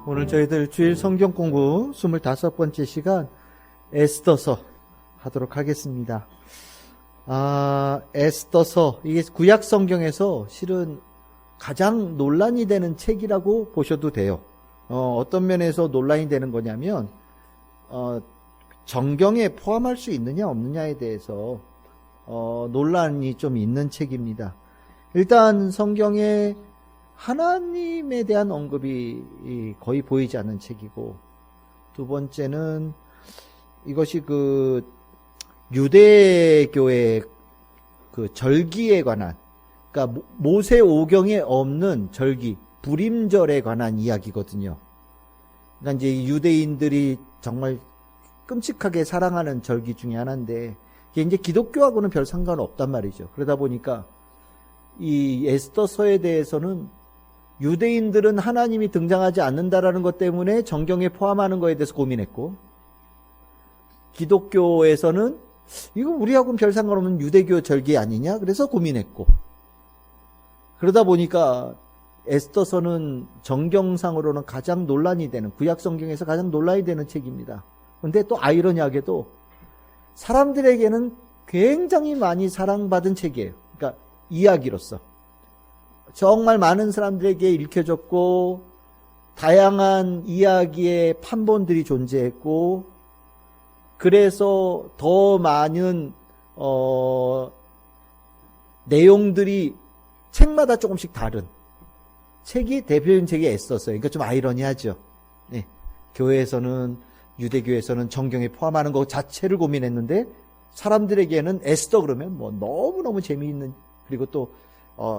오늘 저희들 주일 성경 공부 25번째 시간 에스더서 하도록 하겠습니다. 에스더서, 이게 구약 성경에서 실은 가장 논란이 되는 책이라고 보셔도 돼요. 어떤 면에서 논란이 되는 거냐면, 정경에 포함할 수 있느냐 없느냐에 대해서 논란이 좀 있는 책입니다. 일단 성경에 하나님에 대한 언급이 거의 보이지 않는 책이고, 두 번째는 이것이 유대교의 절기에 관한, 그러니까 모세 오경에 없는 절기, 불임절에 관한 이야기거든요. 그러니까 이제 유대인들이 정말 끔찍하게 사랑하는 절기 중에 하나인데, 이게 이제 기독교하고는 별 상관없단 말이죠. 그러다 보니까 이 에스더서에 대해서는 유대인들은 하나님이 등장하지 않는다라는 것 때문에 정경에 포함하는 거에 대해서 고민했고, 기독교에서는 이거 우리하고는 별 상관없는 유대교 절기 아니냐? 그래서 고민했고, 그러다 보니까 에스더서는 정경상으로는 가장 논란이 되는, 구약 성경에서 가장 논란이 되는 책입니다. 그런데 또 아이러니하게도 사람들에게는 굉장히 많이 사랑받은 책이에요. 그러니까 이야기로서 정말 많은 사람들에게 읽혀졌고, 다양한 이야기의 판본들이 존재했고, 그래서 더 많은 내용들이 책마다 조금씩 다른 책이, 대표적인 책이 에스더서예요. 그러니까 좀 아이러니하죠. 네. 교회에서는, 유대교에서는 정경에 포함하는 것 자체를 고민했는데, 사람들에게는 에스더 그러면 뭐 너무너무 재미있는, 그리고 또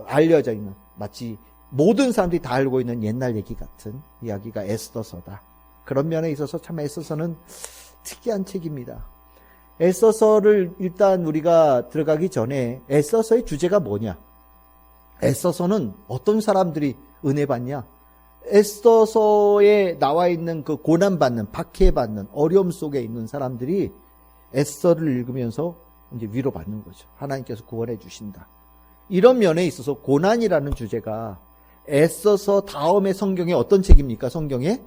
알려져 있는, 마치 모든 사람들이 다 알고 있는 옛날 얘기 같은 이야기가 에스더서다. 그런 면에 있어서 참 에스더서는 특이한 책입니다. 에스더서를 일단 우리가 들어가기 전에 에스더서의 주제가 뭐냐? 에스더서는 어떤 사람들이 은혜 받냐? 에스더서에 나와 있는 그 고난받는, 박해받는, 어려움 속에 있는 사람들이 에스더를 읽으면서 이제 위로받는 거죠. 하나님께서 구원해 주신다. 이런 면에 있어서 고난이라는 주제가 에스더서 다음에 성경에 어떤 책입니까? 성경에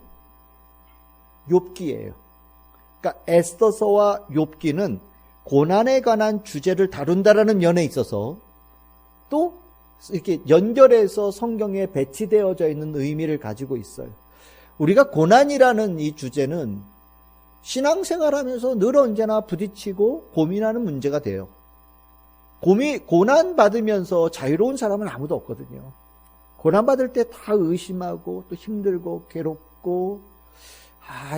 욥기예요. 그러니까 에스더서와 욥기는 고난에 관한 주제를 다룬다라는 면에 있어서 또 이렇게 연결해서 성경에 배치되어져 있는 의미를 가지고 있어요. 우리가 고난이라는 이 주제는 신앙생활하면서 늘 언제나 부딪히고 고민하는 문제가 돼요. 고난 받으면서 자유로운 사람은 아무도 없거든요. 고난 받을 때 다 의심하고 또 힘들고 괴롭고,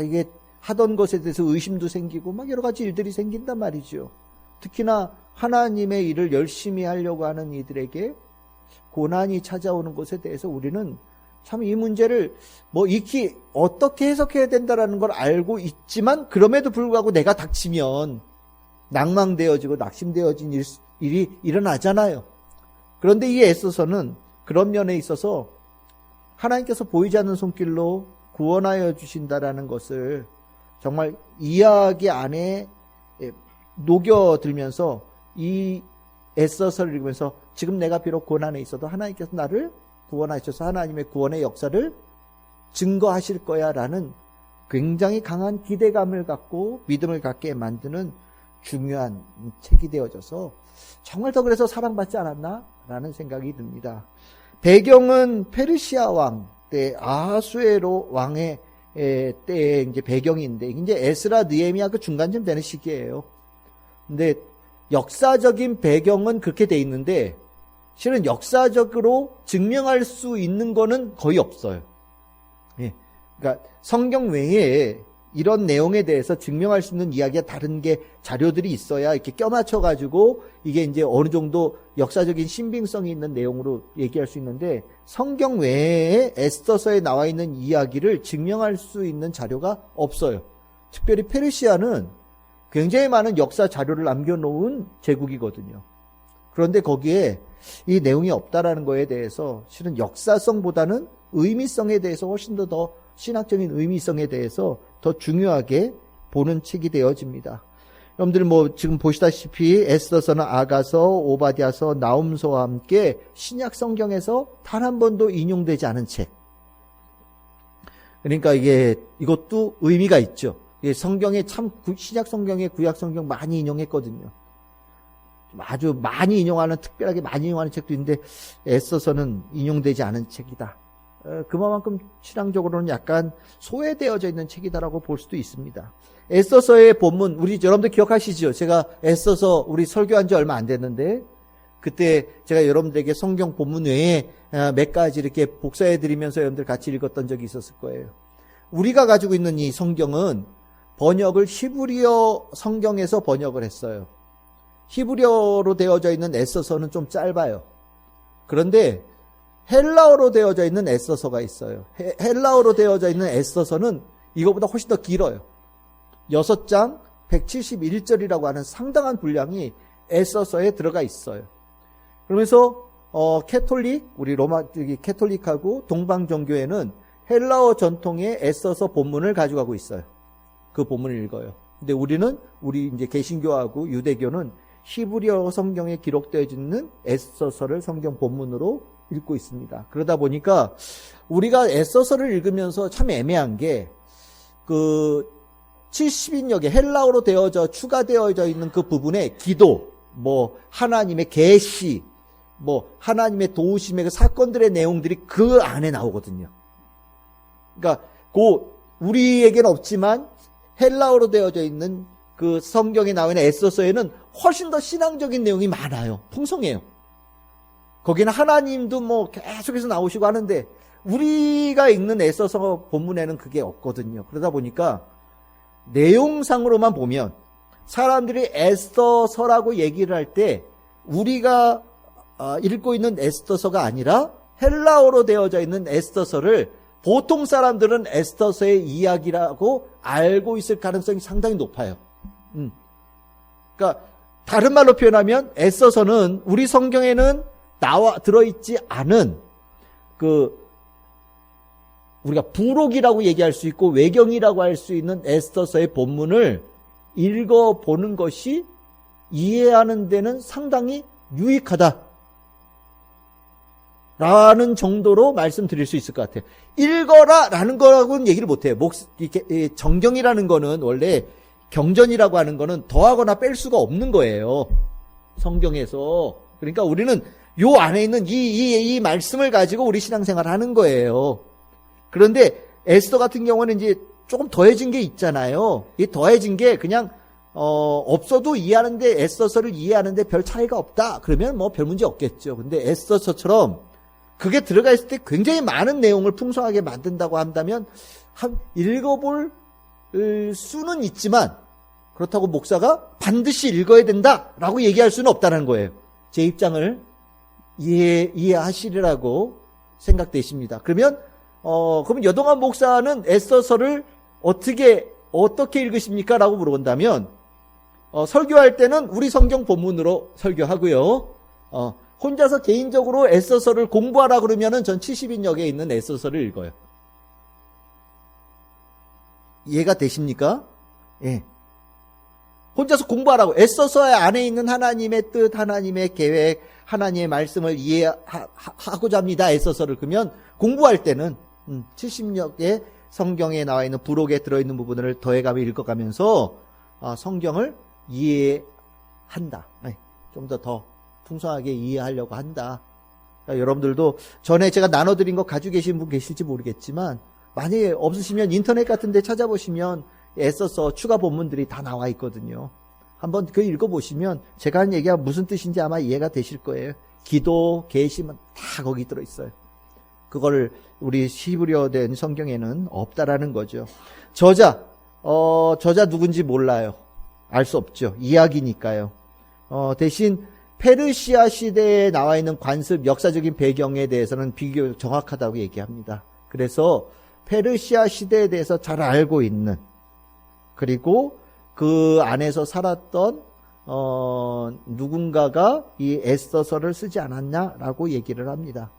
이게 하던 것에 대해서 의심도 생기고 막 여러 가지 일들이 생긴단 말이죠. 특히나 하나님의 일을 열심히 하려고 하는 이들에게 고난이 찾아오는 것에 대해서 우리는 참 이 문제를 익히 어떻게 해석해야 된다라는 걸 알고 있지만, 그럼에도 불구하고 내가 닥치면 낭망되어지고 낙심되어진 일이 일어나잖아요. 그런데 이 에스더서는 그런 면에 있어서 하나님께서 보이지 않는 손길로 구원하여 주신다라는 것을 정말 이야기 안에 녹여들면서 이 에스더서를 읽으면서 지금 내가 비록 고난에 있어도 하나님께서 나를 구원하셔서 하나님의 구원의 역사를 증거하실 거야 라는 굉장히 강한 기대감을 갖고 믿음을 갖게 만드는 중요한 책이 되어져서 정말 더 그래서 사랑받지 않았나 라는 생각이 듭니다. 배경은 페르시아 왕 때 아하수에로 왕의 때의 이제 배경인데, 이제 에스라 느헤미야 그 중간쯤 되는 시기예요. 근데 역사적인 배경은 그렇게 돼 있는데 실은 역사적으로 증명할 수 있는 거는 거의 없어요. 그러니까 성경 외에 이런 내용에 대해서 증명할 수 있는 이야기가 다른 게 자료들이 있어야 이렇게 껴맞춰가지고 이게 이제 어느 정도 역사적인 신빙성이 있는 내용으로 얘기할 수 있는데, 성경 외에 에스더서에 나와 있는 이야기를 증명할 수 있는 자료가 없어요. 특별히 페르시아는 굉장히 많은 역사 자료를 남겨놓은 제국이거든요. 그런데 거기에 이 내용이 없다라는 거에 대해서 실은 역사성보다는 의미성에 대해서 훨씬 더 신학적인 의미성에 대해서 더 중요하게 보는 책이 되어집니다. 여러분들 지금 보시다시피 에스더서는 아가서, 오바댜서, 나훔서와 함께 신약 성경에서 단 한 번도 인용되지 않은 책. 그러니까 이것도 의미가 있죠. 성경에 참 신약 성경에 구약 성경 많이 인용했거든요. 아주 많이 인용하는, 특별하게 많이 인용하는 책도 있는데 애써서는 인용되지 않은 책이다. 그만큼 신앙적으로는 약간 소외되어져 있는 책이다라고 볼 수도 있습니다. 애써서의 본문, 우리 여러분들 기억하시죠? 제가 애써서 우리 설교한 지 얼마 안 됐는데 그때 제가 여러분들에게 성경 본문 외에 몇 가지 이렇게 복사해드리면서 여러분들 같이 읽었던 적이 있었을 거예요. 우리가 가지고 있는 이 성경은 번역을 히브리어 성경에서 번역을 했어요. 히브리어로 되어져 있는 애써서는 좀 짧아요. 그런데 헬라어로 되어져 있는 애써서가 있어요. 헬라어로 되어져 있는 애써서는 이거보다 훨씬 더 길어요. 6장 171절이라고 하는 상당한 분량이 애써서에 들어가 있어요. 그러면서 캐톨릭, 우리 로마 캐톨릭하고 동방 종교에는 헬라어 전통의 애써서 본문을 가져가고 있어요. 그 본문을 읽어요. 근데 우리 이제 개신교하고 유대교는 히브리어 성경에 기록되어 있는 애써서를 성경 본문으로 읽고 있습니다. 그러다 보니까 우리가 애써서를 읽으면서 참 애매한 게 그 70인역에 헬라어로 추가되어져 있는 그 부분에 기도, 하나님의 계시, 하나님의 도우심의 그 사건들의 내용들이 그 안에 나오거든요. 그러니까 우리에게는 없지만 헬라어로 되어져 있는 그 성경에 나와 있는 애써서에는 훨씬 더 신앙적인 내용이 많아요. 풍성해요. 거기는 하나님도 계속해서 나오시고 하는데 우리가 읽는 애써서 본문에는 그게 없거든요. 그러다 보니까 내용상으로만 보면 사람들이 애써서라고 얘기를 할 때 우리가 읽고 있는 애써서가 아니라 헬라어로 되어져 있는 애써서를 보통 사람들은 에스더서의 이야기라고 알고 있을 가능성이 상당히 높아요. 그러니까 다른 말로 표현하면 에스더서는 우리 성경에는 들어있지 않은 우리가 부록이라고 얘기할 수 있고 외경이라고 할 수 있는 에스더서의 본문을 읽어보는 것이 이해하는 데는 상당히 유익하다 라는 정도로 말씀드릴 수 있을 것 같아요. 읽어라 라는 거라고는 얘기를 못해요. 정경이라는 거는 원래 경전이라고 하는 거는 더하거나 뺄 수가 없는 거예요. 성경에서. 그러니까 우리는 요 안에 있는 이 말씀을 가지고 우리 신앙생활을 하는 거예요. 그런데 에스더 같은 경우는 이제 조금 더해진 게 있잖아요. 이 더해진 게 그냥 없어도 이해하는데 에스더서를 이해하는데 별 차이가 없다. 그러면 별 문제 없겠죠. 근데 에스더서처럼 그게 들어가 있을 때 굉장히 많은 내용을 풍성하게 만든다고 한다면 한 읽어볼 수는 있지만 그렇다고 목사가 반드시 읽어야 된다라고 얘기할 수는 없다는 거예요. 제 입장을 이해하시리라고 생각되십니다. 그러면 여동환 목사는 에스더서를 어떻게 읽으십니까? 라고 물어본다면 설교할 때는 우리 성경 본문으로 설교하고요. 혼자서 개인적으로 에스더서를 공부하라 그러면은 전 70인역에 있는 에스더서를 읽어요. 이해가 되십니까? 예. 혼자서 공부하라고. 에스더서 안에 있는 하나님의 뜻, 하나님의 계획, 하나님의 말씀을 이해하고자 합니다. 에스더서를. 그러면 공부할 때는 70역의 성경에 나와 있는 부록에 들어있는 부분을 더해가며 읽어가면서 성경을 이해한다. 좀 더 풍성하게 이해하려고 한다. 그러니까 여러분들도 전에 제가 나눠드린 거 가지고 계신 분 계실지 모르겠지만 만약에 없으시면 인터넷 같은 데 찾아보시면 애써서 추가 본문들이 다 나와 있거든요. 한번 그거 읽어보시면 제가 한 얘기가 무슨 뜻인지 아마 이해가 되실 거예요. 기도, 계시면 다 거기 들어있어요. 그거를 우리 히브리어 된 성경에는 없다라는 거죠. 저자 누군지 몰라요. 알 수 없죠. 이야기니까요. 대신 페르시아 시대에 나와 있는 관습, 역사적인 배경에 대해서는 비교적 정확하다고 얘기합니다. 그래서 페르시아 시대에 대해서 잘 알고 있는, 그리고 그 안에서 살았던 누군가가 이 에스더서를 쓰지 않았냐라고 얘기를 합니다.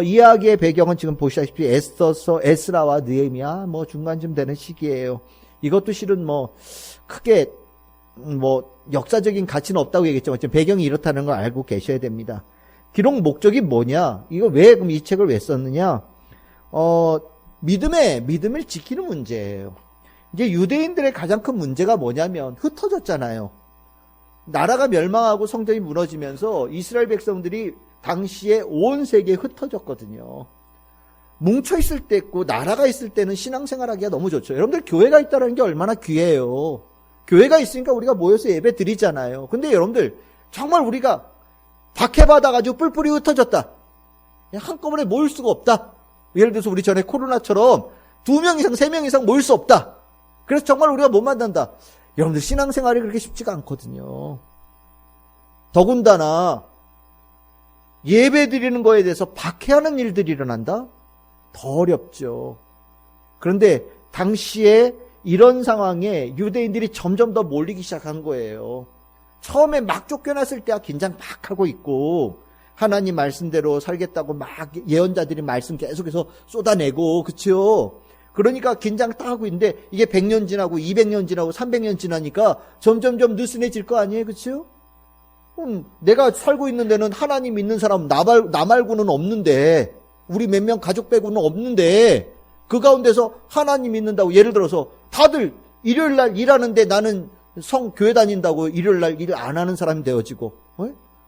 이야기의 배경은 지금 보시다시피 에스더서, 에스라와 느헤미야 중간쯤 되는 시기예요. 이것도 실은 크게 역사적인 가치는 없다고 얘기했지만 지금 배경이 이렇다는 걸 알고 계셔야 됩니다. 기록 목적이 뭐냐? 그럼 이 책을 왜 썼느냐? 믿음을 지키는 문제예요. 이제 유대인들의 가장 큰 문제가 뭐냐면 흩어졌잖아요. 나라가 멸망하고 성전이 무너지면서 이스라엘 백성들이 당시에 온 세계에 흩어졌거든요. 뭉쳐있을 때 있고 나라가 있을 때는 신앙생활하기가 너무 좋죠. 여러분들 교회가 있다는 게 얼마나 귀해요. 교회가 있으니까 우리가 모여서 예배 드리잖아요. 근데 여러분들 정말 우리가 박해받아가지고 뿔뿔이 흩어졌다. 한꺼번에 모일 수가 없다. 예를 들어서 우리 전에 코로나처럼 2명 이상 3명 이상 모일 수 없다. 그래서 정말 우리가 못 만난다. 여러분들 신앙생활이 그렇게 쉽지가 않거든요. 더군다나 예배 드리는 거에 대해서 박해하는 일들이 일어난다? 더 어렵죠. 그런데 당시에 이런 상황에 유대인들이 점점 더 몰리기 시작한 거예요. 처음에 막 쫓겨났을 때야 긴장 막 하고 있고 하나님 말씀대로 살겠다고 막 예언자들이 말씀 계속해서 쏟아내고 그렇죠. 그러니까 긴장 딱 하고 있는데 이게 100년 지나고 200년 지나고 300년 지나니까 점점점 느슨해질 거 아니에요. 그렇죠? 내가 살고 있는 데는 하나님 믿는 사람 나 말고는 없는데 우리 몇 명 가족 빼고는 없는데 그 가운데서 하나님 믿는다고 예를 들어서 다들 일요일 날 일하는데 나는 교회 다닌다고 일요일 날 일 안 하는 사람이 되어지고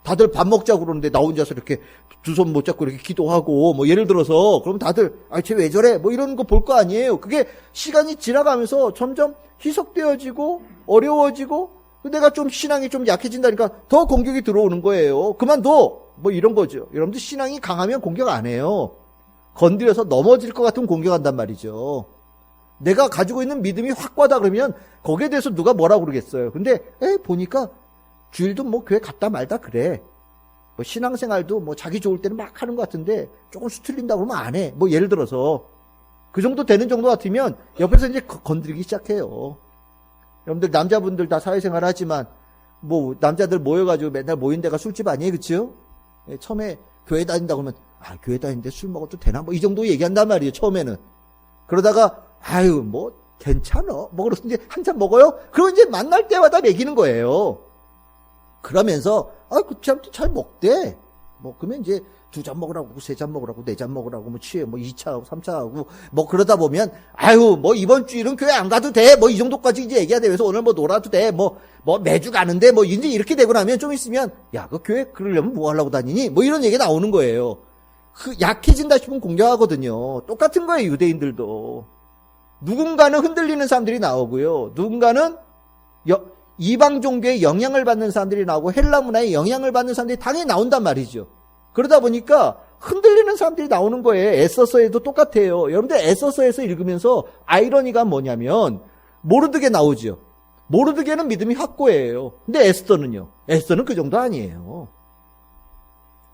다들 밥 먹자고 그러는데 나 혼자서 이렇게 두 손 못 잡고 이렇게 기도하고 뭐 예를 들어서 그럼 다들 쟤 왜 저래 뭐 이런 거 볼 거 아니에요. 그게 시간이 지나가면서 점점 희석되어지고 어려워지고 내가 좀 신앙이 좀 약해진다니까 더 공격이 들어오는 거예요. 그만둬 뭐 이런 거죠. 여러분들 신앙이 강하면 공격 안 해요. 건드려서 넘어질 것 같으면 공격한단 말이죠. 내가 가지고 있는 믿음이 확고하다 그러면 거기에 대해서 누가 뭐라고 그러겠어요. 근데 보니까 주일도 뭐 교회 갔다 말다 그래. 뭐 신앙생활도 뭐 자기 좋을 때는 막 하는 것 같은데 조금 수틀린다고 그러면 안 해. 뭐 예를 들어서 그 정도 되는 정도 같으면 옆에서 이제 건드리기 시작해요. 여러분들 남자분들 다 사회생활 하지만 뭐 남자들 모여가지고 맨날 모인 데가 술집 아니에요. 그치요? 처음에 교회 다닌다고 하면 교회 다니는데 술 먹어도 되나? 뭐 이 정도 얘기한단 말이에요. 처음에는. 그러다가 뭐 괜찮아. 뭐 그래서 이제 한잔 먹어요? 그럼 이제 만날 때마다 먹이는 거예요. 그러면서 그 참 잘 먹대. 뭐 그러면 이제 2잔 먹으라고 3잔 먹으라고 4잔 먹으라고 뭐 취해 뭐 2차하고 3차하고 뭐 그러다 보면 뭐 이번 주일은 교회 안 가도 돼. 뭐 이 정도까지 이제 얘기가 되면서 오늘 뭐 놀아도 돼. 뭐 매주 가는데 뭐 이제 이렇게 되고 나면 좀 있으면 그 교회 그러려면 뭐 하려고 다니니? 뭐 이런 얘기가 나오는 거예요. 약해진다 싶으면 공격하거든요. 똑같은 거예요. 유대인들도. 누군가는 흔들리는 사람들이 나오고요. 누군가는 이방 종교에 영향을 받는 사람들이 나오고 헬라 문화에 영향을 받는 사람들이 당연히 나온단 말이죠. 그러다 보니까 흔들리는 사람들이 나오는 거예요. 에서서에도 똑같아요. 여러분들 에서서에서 읽으면서 아이러니가 뭐냐면 모르드게 나오죠. 모르드게는 믿음이 확고해요. 근데 에스더는요. 에스더는 그 정도 아니에요.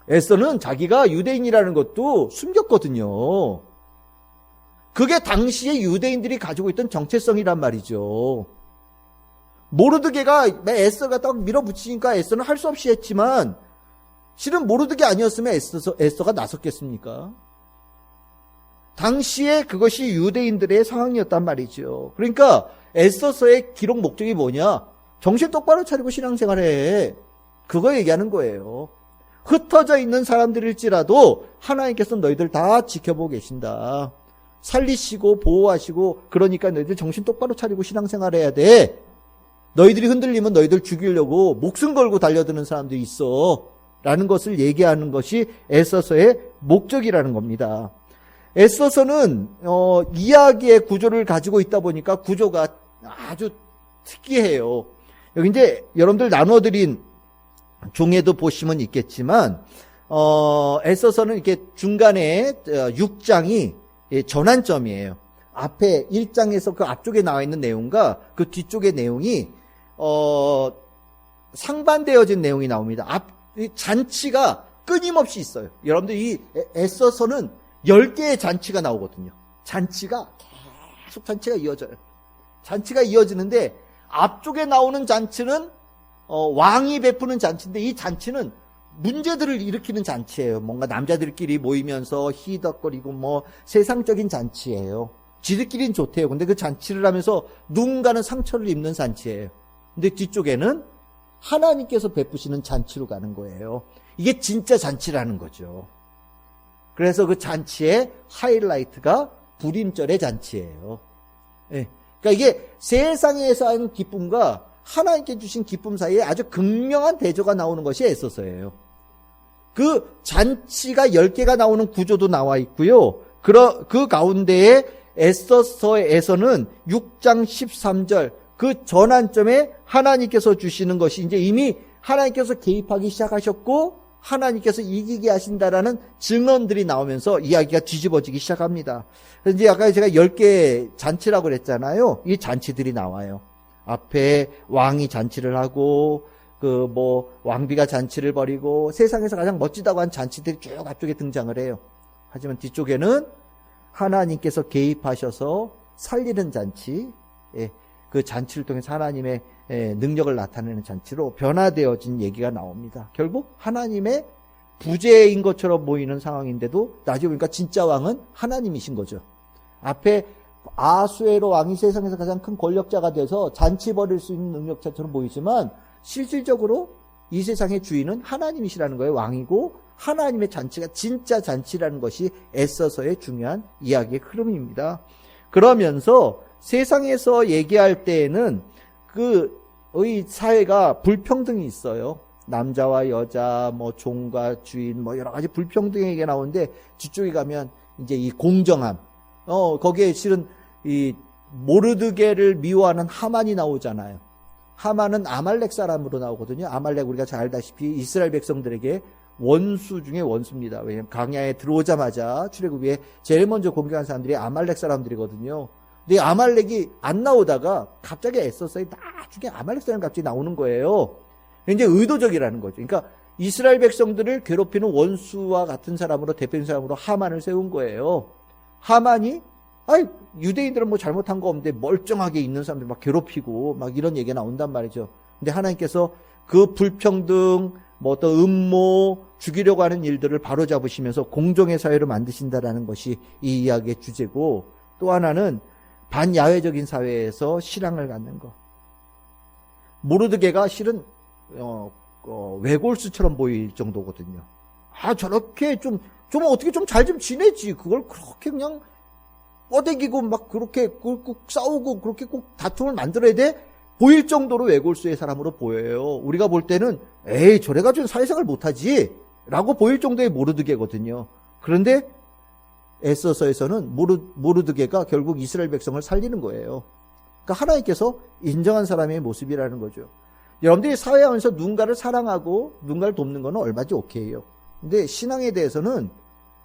에스더는 자기가 유대인이라는 것도 숨겼거든요. 그게 당시에 유대인들이 가지고 있던 정체성이란 말이죠. 모르드게가 에스더가 딱 밀어붙이니까 에스더는 할 수 없이 했지만 실은 모르드게 아니었으면 에스더가 나섰겠습니까? 당시에 그것이 유대인들의 상황이었단 말이죠. 그러니까 에스더서의 기록 목적이 뭐냐? 정신 똑바로 차리고 신앙생활해. 그거 얘기하는 거예요. 흩어져 있는 사람들일지라도 하나님께서 너희들 다 지켜보고 계신다. 살리시고 보호하시고 그러니까 너희들 정신 똑바로 차리고 신앙생활해야 돼. 너희들이 흔들리면 너희들 죽이려고 목숨 걸고 달려드는 사람들이 있어. 라는 것을 얘기하는 것이 에서서의 목적이라는 겁니다. 에서서는 이야기의 구조를 가지고 있다 보니까 구조가 아주 특이해요. 여기 이제 여러분들 나눠드린 종에도 보시면 있겠지만 에서서는 이렇게 중간에 6장이 전환점이에요. 앞에 1장에서 그 앞쪽에 나와 있는 내용과 그 뒤쪽의 내용이 상반되어진 내용이 나옵니다. 이 잔치가 끊임없이 있어요. 여러분들 이 에서서는 10개의 잔치가 나오거든요. 잔치가 계속 잔치가 이어져요. 잔치가 이어지는데 앞쪽에 나오는 잔치는 왕이 베푸는 잔치인데 이 잔치는 문제들을 일으키는 잔치예요. 뭔가 남자들끼리 모이면서 희덕거리고 뭐 세상적인 잔치예요. 지들끼리는 좋대요. 근데 그 잔치를 하면서 누군가는 상처를 입는 잔치예요. 근데 뒤쪽에는 하나님께서 베푸시는 잔치로 가는 거예요. 이게 진짜 잔치라는 거죠. 그래서 그 잔치의 하이라이트가 불임절의 잔치예요. 예. 그러니까 이게 세상에서 하는 기쁨과 하나님께 주신 기쁨 사이에 아주 극명한 대조가 나오는 것이 에서서예요. 그 잔치가 10개가 나오는 구조도 나와 있고요. 그 가운데에 에서서에서는 6장 13절 그 전환점에 하나님께서 주시는 것이 이제 이미 하나님께서 개입하기 시작하셨고 하나님께서 이기게 하신다라는 증언들이 나오면서 이야기가 뒤집어지기 시작합니다. 이제 아까 제가 10개 잔치라고 그랬잖아요. 이 잔치들이 나와요. 앞에 왕이 잔치를 하고 왕비가 잔치를 벌이고 세상에서 가장 멋지다고 한 잔치들이 쭉 앞쪽에 등장을 해요. 하지만 뒤쪽에는 하나님께서 개입하셔서 살리는 잔치, 그 잔치를 통해서 하나님의 능력을 나타내는 잔치로 변화되어진 얘기가 나옵니다. 결국 하나님의 부재인 것처럼 보이는 상황인데도 나중에 보니까 진짜 왕은 하나님이신 거죠. 앞에 아수에로 왕이 세상에서 가장 큰 권력자가 돼서 잔치 벌일 수 있는 능력자처럼 보이지만 실질적으로 이 세상의 주인은 하나님이시라는 거예요. 왕이고 하나님의 잔치가 진짜 잔치라는 것이 에서서의 중요한 이야기의 흐름입니다. 그러면서 세상에서 얘기할 때에는 의 사회가 불평등이 있어요. 남자와 여자, 종과 주인, 여러 가지 불평등의 얘기가 나오는데 뒤쪽에 가면 이제 이 공정함, 거기에 실은 이 모르드게를 미워하는 하만이 나오잖아요. 하만은 아말렉 사람으로 나오거든요. 아말렉 우리가 잘 알다시피 이스라엘 백성들에게 원수 중에 원수입니다. 왜냐하면 광야에 들어오자마자 출애굽에 제일 먼저 공격한 사람들이 아말렉 사람들이거든요. 근데 아말렉이 안 나오다가 갑자기 에서서에 나중에 아말렉 사람이 갑자기 나오는 거예요. 이제 의도적이라는 거죠. 그러니까 이스라엘 백성들을 괴롭히는 원수와 같은 사람으로 대표인 사람으로 하만을 세운 거예요. 하만이 유대인들은 잘못한 거 없는데 멀쩡하게 있는 사람들 막 괴롭히고 막 이런 얘기가 나온단 말이죠. 근데 하나님께서 그 불평등, 어떤 음모, 죽이려고 하는 일들을 바로잡으시면서 공정의 사회를 만드신다라는 것이 이 이야기의 주제고, 또 하나는 반야외적인 사회에서 신앙을 갖는 것. 모르드게가 실은 외골수처럼 보일 정도거든요. 저렇게 좀 어떻게 좀 잘 좀 지내지. 그걸 그렇게 그냥 뻗대기고 막 그렇게 꾹 싸우고 그렇게 꼭 다툼을 만들어야 돼? 보일 정도로 외골수의 사람으로 보여요. 우리가 볼 때는 저래가지고 사회생활 못하지 라고 보일 정도의 모르드게거든요. 그런데 에서서에서는 모르드게가 결국 이스라엘 백성을 살리는 거예요. 그러니까 하나님께서 인정한 사람의 모습이라는 거죠. 여러분들이 사회하면서 누군가를 사랑하고 누군가를 돕는 건 얼마든지 오케이요. 근데 신앙에 대해서는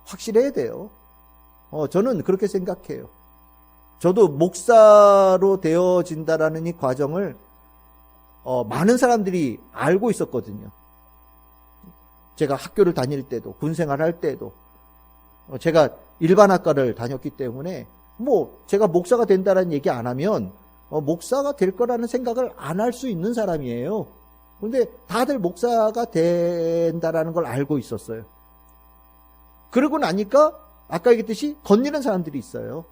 확실해야 돼요. 저는 그렇게 생각해요. 저도 목사로 되어진다라는 이 과정을 많은 사람들이 알고 있었거든요. 제가 학교를 다닐 때도, 군생활 할 때도, 제가 일반 학과를 다녔기 때문에 제가 목사가 된다라는 얘기 안 하면 목사가 될 거라는 생각을 안 할 수 있는 사람이에요. 그런데 다들 목사가 된다라는 걸 알고 있었어요. 그러고 나니까 아까 얘기했듯이 건드리는 사람들이 있어요.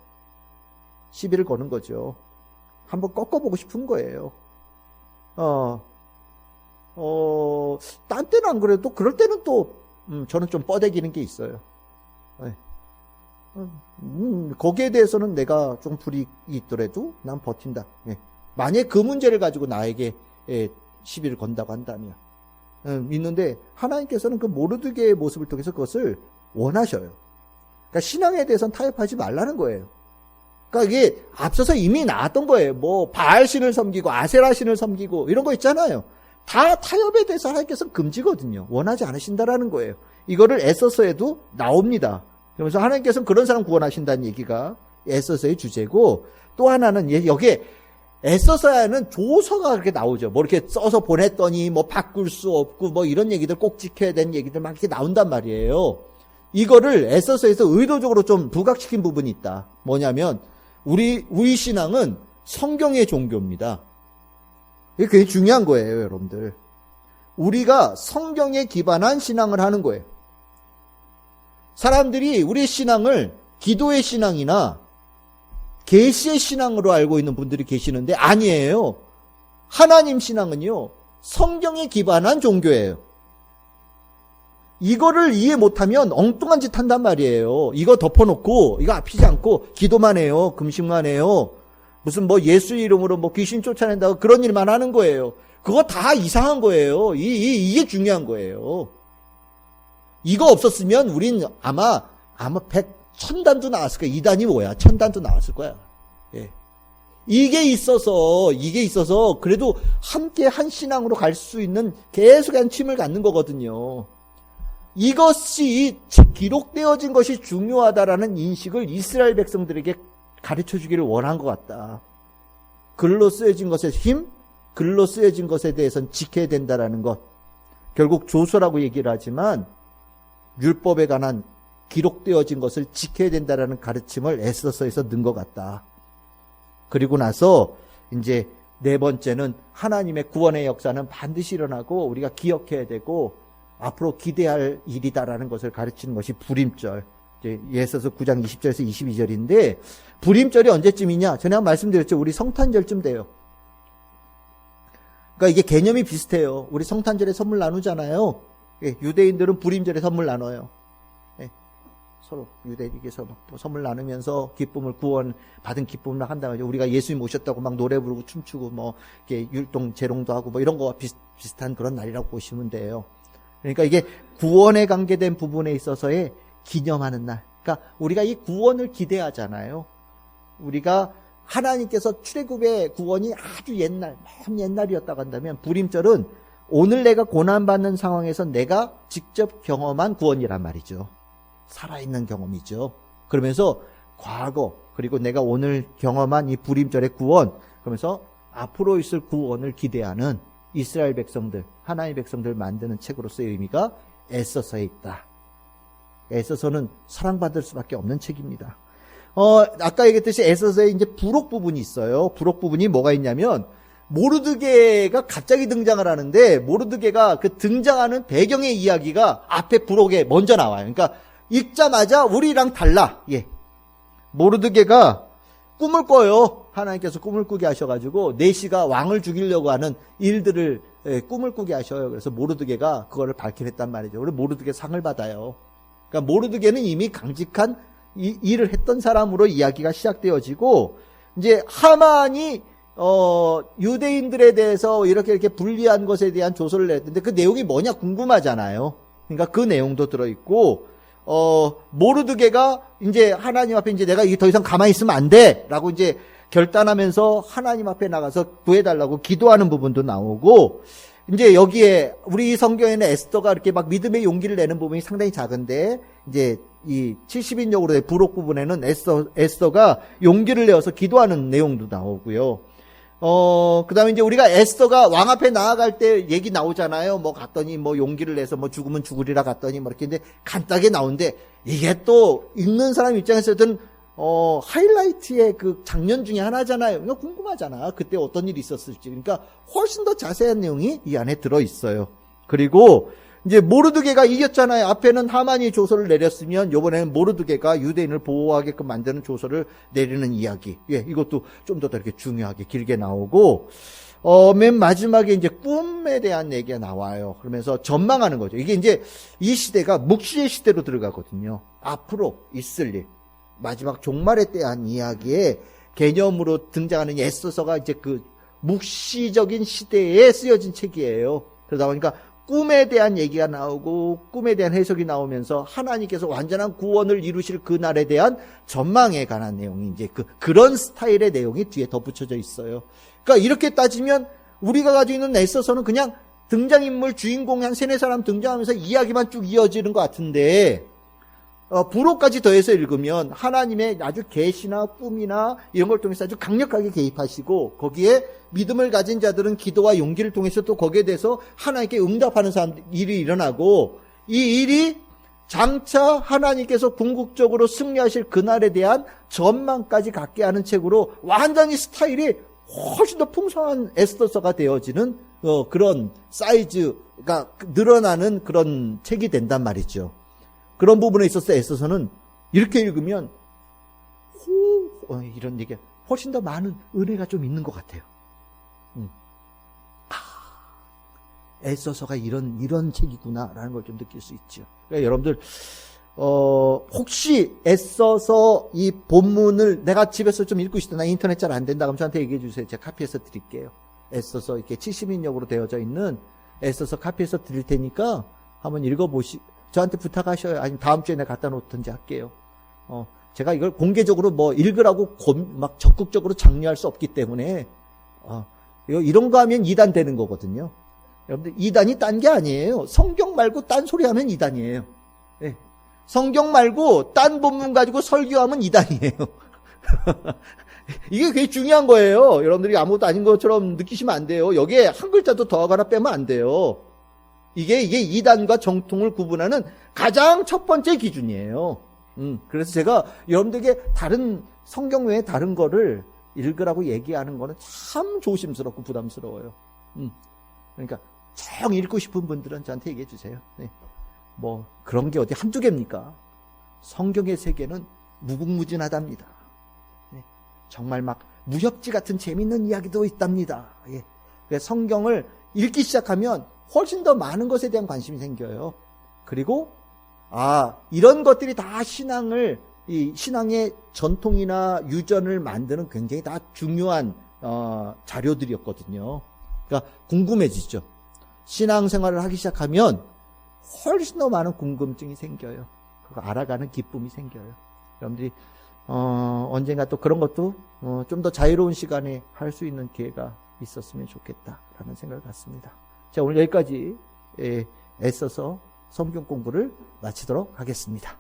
시비를 거는 거죠. 한번 꺾어보고 싶은 거예요. 딴 때는 안 그래도 그럴 때는 또 저는 좀 뻗어기는 게 있어요. 거기에 대해서는 내가 좀 불이익이 있더라도 난 버틴다. 만약에 그 문제를 가지고 나에게 시비를 건다고 한다면 있는데 하나님께서는 그 모르드게의 모습을 통해서 그것을 원하셔요. 그러니까 신앙에 대해서는 타협하지 말라는 거예요. 그러니까 이게 앞서서 이미 나왔던 거예요. 바알신을 섬기고 아세라신을 섬기고 이런 거 있잖아요. 다 타협에 대해서 하나님께서는 금지거든요. 원하지 않으신다라는 거예요. 이거를 에서서에도 나옵니다. 그러면서 하나님께서는 그런 사람 구원하신다는 얘기가 에서서의 주제고, 또 하나는 여기에 에서서야는 조서가 그렇게 나오죠. 이렇게 써서 보냈더니 바꿀 수 없고 이런 얘기들 꼭 지켜야 되는 얘기들 막 이렇게 나온단 말이에요. 이거를 에서서에서 의도적으로 좀 부각시킨 부분이 있다. 뭐냐면 우리 신앙은 성경의 종교입니다. 이게 굉장히 중요한 거예요, 여러분들. 우리가 성경에 기반한 신앙을 하는 거예요. 사람들이 우리 신앙을 기도의 신앙이나 계시의 신앙으로 알고 있는 분들이 계시는데 아니에요. 하나님 신앙은요, 성경에 기반한 종교예요. 이거를 이해 못하면 엉뚱한 짓 한단 말이에요. 이거 덮어놓고 이거 아프지 않고 기도만 해요. 금식만 해요. 무슨 뭐 예수 이름으로 뭐 귀신 쫓아낸다고 그런 일만 하는 거예요. 그거 다 이상한 거예요. 이게 중요한 거예요. 이거 없었으면 우린 아마 1000단도 나왔을 거야. 2단이 뭐야? 1000단도 나왔을 거야. 예. 이게 있어서 그래도 함께 한 신앙으로 갈 수 있는 계속한 힘을 갖는 거거든요. 이것이 기록되어진 것이 중요하다라는 인식을 이스라엘 백성들에게 가르쳐 주기를 원한 것 같다. 글로 쓰여진 것의 힘, 글로 쓰여진 것에 대해서는 지켜야 된다라는 것. 결국 조서라고 얘기를 하지만 율법에 관한 기록되어진 것을 지켜야 된다라는 가르침을 에스더서에서 넣은 것 같다. 그리고 나서 이제 네 번째는 하나님의 구원의 역사는 반드시 일어나고 우리가 기억해야 되고 앞으로 기대할 일이다라는 것을 가르치는 것이 불임절. 예서서 9장 20절에서 22절인데 불임절이 언제쯤이냐? 전에 한번 말씀드렸죠. 우리 성탄절쯤 돼요. 그러니까 이게 개념이 비슷해요. 우리 성탄절에 선물 나누잖아요. 유대인들은 불임절에 선물 나눠요. 서로 유대인에게서 막 선물 나누면서 기쁨을 구원 받은 기쁨을 한다고 우리가 예수님 오셨다고 막 노래 부르고 춤추고 뭐 이렇게 율동 재롱도 하고 뭐 이런 거와 비슷한 그런 날이라고 보시면 돼요. 그러니까 이게 구원에 관계된 부분에 있어서의 기념하는 날. 그러니까 우리가 이 구원을 기대하잖아요. 우리가 하나님께서 출애굽의 구원이 아주 먼 옛날이었다고 한다면 불임절은 오늘 내가 고난받는 상황에서 내가 직접 경험한 구원이란 말이죠. 살아있는 경험이죠. 그러면서 과거 그리고 내가 오늘 경험한 이 불임절의 구원 그러면서 앞으로 있을 구원을 기대하는 이스라엘 백성들, 하나님의 백성들 만드는 책으로서의 의미가 에스더서에 있다. 에스더서는 사랑받을 수밖에 없는 책입니다. 아까 얘기했듯이 에스더서에 이제 부록 부분이 있어요. 부록 부분이 뭐가 있냐면 모르드게가 갑자기 등장을 하는데 모르드게가 그 등장하는 배경의 이야기가 앞에 부록에 먼저 나와요. 그러니까 읽자마자 우리랑 달라. 예. 모르드게가 꿈을 꿔요. 하나님께서 꿈을 꾸게 하셔가지고 내시가 왕을 죽이려고 하는 일들을 꿈을 꾸게 하셔요. 그래서 모르드게가 그거를 밝혀냈단 말이죠. 그래서 모르드게 상을 받아요. 그러니까 모르드게는 이미 강직한 일을 했던 사람으로 이야기가 시작되어지고 이제 하만이 유대인들에 대해서 이렇게 불리한 것에 대한 조서를 냈는데 그 내용이 뭐냐 궁금하잖아요. 그러니까 그 내용도 들어있고 모르드게가 이제 하나님 앞에 이제 내가 이게 더 이상 가만히 있으면 안 돼! 라고 이제 결단하면서 하나님 앞에 나가서 구해달라고 기도하는 부분도 나오고, 이제 여기에 우리 성경에는 에스더가 이렇게 막 믿음의 용기를 내는 부분이 상당히 작은데, 이제 이 70인역으로 부록 부분에는 에스더가 용기를 내어서 기도하는 내용도 나오고요. 그 다음에 이제 우리가 에스더가 왕 앞에 나아갈 때 얘기 나오잖아요. 뭐 갔더니 뭐 용기를 내서 뭐 죽으면 죽으리라 갔더니 뭐 이렇게 근데 간단하게 나오는데 이게 또 읽는 사람 입장에서는 하이라이트의 그 장면 중에 하나잖아요. 이거 궁금하잖아. 그때 어떤 일이 있었을지. 그러니까 훨씬 더 자세한 내용이 이 안에 들어 있어요. 그리고 이제 모르드게가 이겼잖아요. 앞에는 하만이 조서를 내렸으면 이번에는 모르드게가 유대인을 보호하게끔 만드는 조서를 내리는 이야기. 예, 이것도 좀 더 이렇게 중요하게 길게 나오고 맨 마지막에 이제 꿈에 대한 얘기가 나와요. 그러면서 전망하는 거죠. 이게 이제 이 시대가 묵시의 시대로 들어가거든요. 앞으로 있을 일. 마지막 종말에 대한 이야기의 개념으로 등장하는 에스더서가 이제 그 묵시적인 시대에 쓰여진 책이에요. 그러다 보니까 꿈에 대한 얘기가 나오고 꿈에 대한 해석이 나오면서 하나님께서 완전한 구원을 이루실 그날에 대한 전망에 관한 내용이 이제 그런 스타일의 내용이 뒤에 덧붙여져 있어요. 그러니까 이렇게 따지면 우리가 가지고 있는 에스더서는 그냥 등장인물 주인공이 한 3-4사람 등장하면서 이야기만 쭉 이어지는 것 같은데 부록까지 더해서 읽으면 하나님의 아주 계시나 꿈이나 이런 걸 통해서 아주 강력하게 개입하시고 거기에 믿음을 가진 자들은 기도와 용기를 통해서 또 거기에 대해서 하나님께 응답하는 일이 일어나고 이 일이 장차 하나님께서 궁극적으로 승리하실 그날에 대한 전망까지 갖게 하는 책으로 완전히 스타일이 훨씬 더 풍성한 에스더서가 되어지는 그런 사이즈가 늘어나는 그런 책이 된단 말이죠. 그런 부분에 있어서 에스더서는 이렇게 읽으면 이런 얘기 훨씬 더 많은 은혜가 좀 있는 것 같아요. 에서서가 이런 책이구나라는 걸 좀 느낄 수 있죠. 그러니까 여러분들 혹시 애써서 이 본문을 내가 집에서 좀 읽고 싶다, 나 인터넷 잘 안 된다 그러면 저한테 얘기해 주세요. 제가 카피해서 드릴게요. 애써서 이렇게 70인역으로 되어져 있는 애써서 카피해서 드릴 테니까 한번 저한테 부탁하셔요. 아니면 다음 주에 내가 갖다 놓든지 할게요. 제가 이걸 공개적으로 뭐 읽으라고 막 적극적으로 장려할 수 없기 때문에 이런 거 하면 이단 되는 거거든요. 여러분들 이단이 딴 게 아니에요. 성경 말고 딴 소리 하면 이단이에요. 네. 성경 말고 딴 본문 가지고 설교하면 이단이에요. 이게 굉장히 중요한 거예요. 여러분들이 아무것도 아닌 것처럼 느끼시면 안 돼요. 여기에 한 글자도 더하거나 빼면 안 돼요. 이게 이단과 정통을 구분하는 가장 첫 번째 기준이에요. 그래서 제가 여러분들에게 다른 성경 외에 다른 거를 읽으라고 얘기하는 거는 참 조심스럽고 부담스러워요. 그러니까 정 읽고 싶은 분들은 저한테 얘기해 주세요. 네. 뭐 그런 게 어디 한두 개입니까? 성경의 세계는 무궁무진하답니다. 네. 정말 막 무협지 같은 재밌는 이야기도 있답니다. 예. 그래서 성경을 읽기 시작하면 훨씬 더 많은 것에 대한 관심이 생겨요. 그리고 이런 것들이 다 신앙의 전통이나 유전을 만드는 굉장히 다 중요한 자료들이었거든요. 그러니까 궁금해지죠. 신앙생활을 하기 시작하면 훨씬 더 많은 궁금증이 생겨요. 그거 알아가는 기쁨이 생겨요. 여러분들이 언젠가 또 그런 것도 좀 더 자유로운 시간에 할 수 있는 기회가 있었으면 좋겠다라는 생각을 갖습니다. 자, 오늘 여기까지 애써서 성경 공부를 마치도록 하겠습니다.